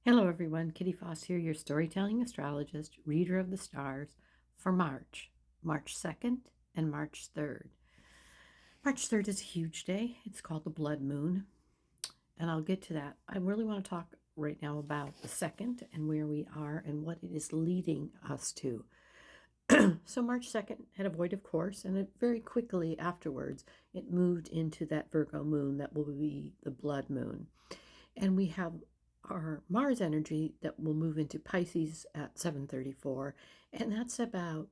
Hello, everyone. Kitty Foss here, your storytelling astrologist, reader of the stars for March 2nd and March 3rd. March 3rd is a huge day. It's called the Blood Moon, and I'll get to that. I really want to talk right now about the 2nd and where we are and what it is leading us to. So, March 2nd had a void, of course, and it very quickly afterwards it moved into that Virgo moon that will be the Blood Moon. And we have our Mars energy that will move into Pisces at 7:34, and that's about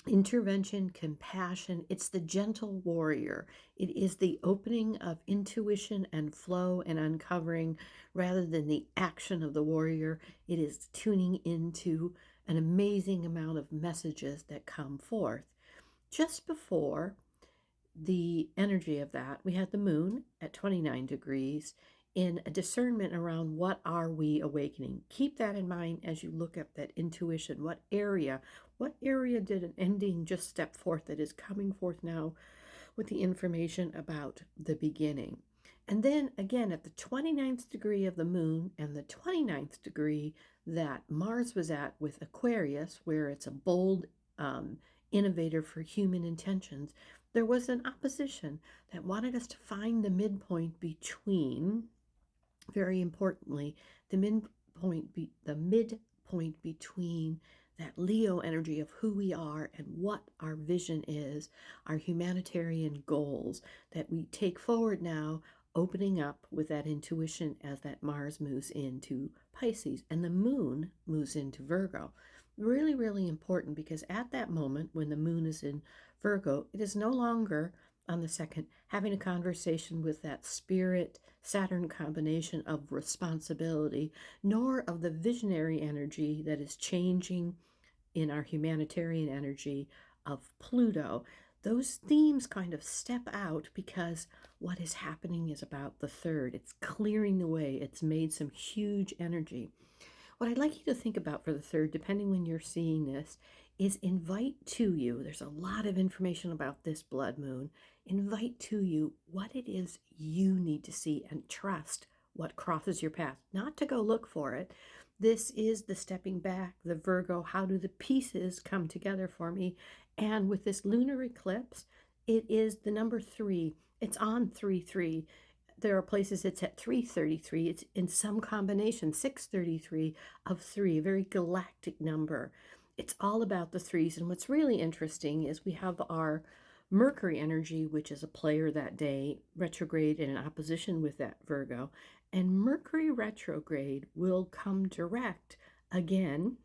intervention, compassion. It's the gentle warrior. It is the opening of intuition and flow and uncovering rather than the action of the warrior. It is tuning into an amazing amount of messages that come forth. Just before the energy of that, we had the moon at 29 degrees in a discernment around what are we awakening. Keep that in mind as you look at that intuition. What area did an ending just step forth that is coming forth now with the information about the beginning? And then again, at the 29th degree of the moon and the 29th degree that Mars was at with Aquarius, where it's a bold innovator for human intentions, there was an opposition that wanted us to find the midpoint between, very importantly, the midpoint between that Leo energy of who we are and what our vision is, our humanitarian goals that we take forward now, opening up with that intuition as that Mars moves into Pisces and the moon moves into Virgo. Really, really important, because at that moment when the moon is in Virgo, it is no longer on the 2nd having a conversation with that spirit Saturn combination of responsibility, nor of the visionary energy that is changing in our humanitarian energy of Pluto. Those themes kind of step out because what is happening is about the 3rd. It's clearing the way. It's made some huge energy. What I'd like you to think about for the 3rd, depending when you're seeing this, is invite to you. There's a lot of information about this blood moon. Invite to you what it is you need to see and trust what crosses your path, not to go look for it. This is the stepping back, the Virgo, how do the pieces come together for me? And with this lunar eclipse, it is the number 3. It's on 3-3. There are places it's at 333. It's in some combination, 633 of 3, a very galactic number. It's all about the threes. And what's really interesting is we have our Mercury energy, which is a player that day, retrograde in opposition with that Virgo. And Mercury retrograde will come direct again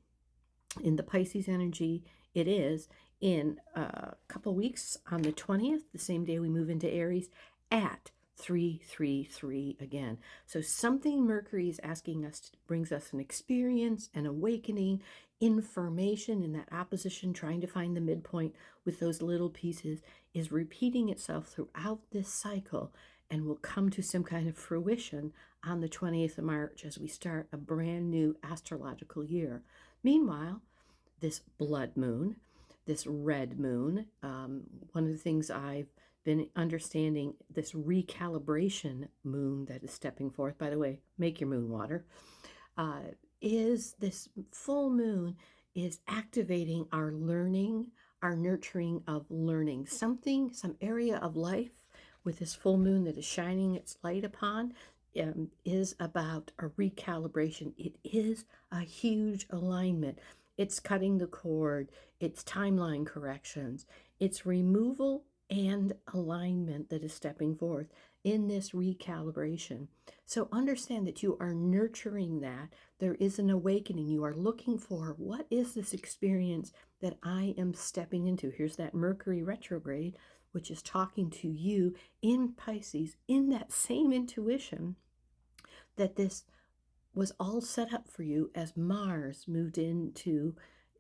in the Pisces energy. It is in a couple weeks on the 20th, the same day we move into Aries, at 333 again. So something Mercury is asking us to, brings us an experience, an awakening, information in that opposition, trying to find the midpoint with those little pieces, is repeating itself throughout this cycle and will come to some kind of fruition on the 20th of March as we start a brand new astrological year. Meanwhile, this blood moon, this red moon, one of the things I've been understanding, this recalibration moon that is stepping forth, by the way, make your moon water, is this full moon is activating our learning, our nurturing of learning, some area of life with this full moon that is shining its light upon, is about a recalibration. It is a huge alignment. It's cutting the cord, it's timeline corrections, it's removal and alignment that is stepping forth in this recalibration. So understand that you are nurturing that. There is an awakening. You are looking for, what is this experience that I am stepping into? Here's that Mercury retrograde, which is talking to you in Pisces, in that same intuition that this was all set up for you as Mars moved into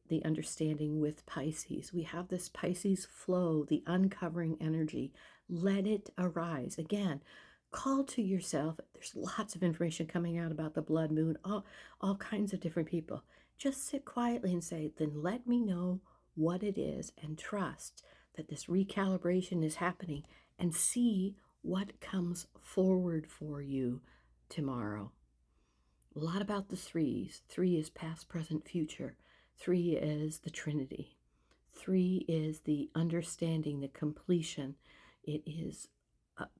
the understanding with Pisces. We have this Pisces flow, the uncovering energy. Let it arise. Again, call to yourself. There's lots of information coming out about the blood moon, all kinds of different people. Just sit quietly and say, then let me know what it is, and trust that this recalibration is happening, and see what comes forward for you tomorrow. A lot about the threes. 3 is past, present, future. 3 is the Trinity. 3 is the understanding, the completion. It is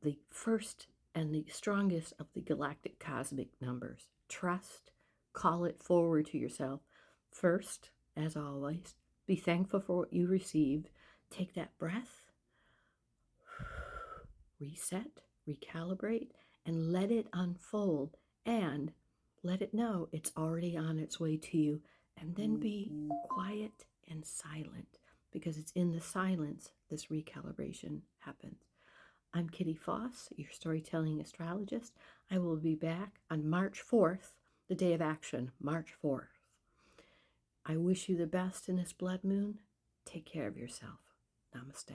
the first and the strongest of the galactic cosmic numbers. Trust, call it forward to yourself. First, as always, be thankful for what you received. Take that breath, reset, recalibrate, and let it unfold, and let it know it's already on its way to you. And then be quiet and silent, because it's in the silence this recalibration happens. I'm Kitty Foss, your storytelling astrologist. I will be back on March 4th, the day of action, March 4th. I wish you the best in this blood moon. Take care of yourself. Namaste.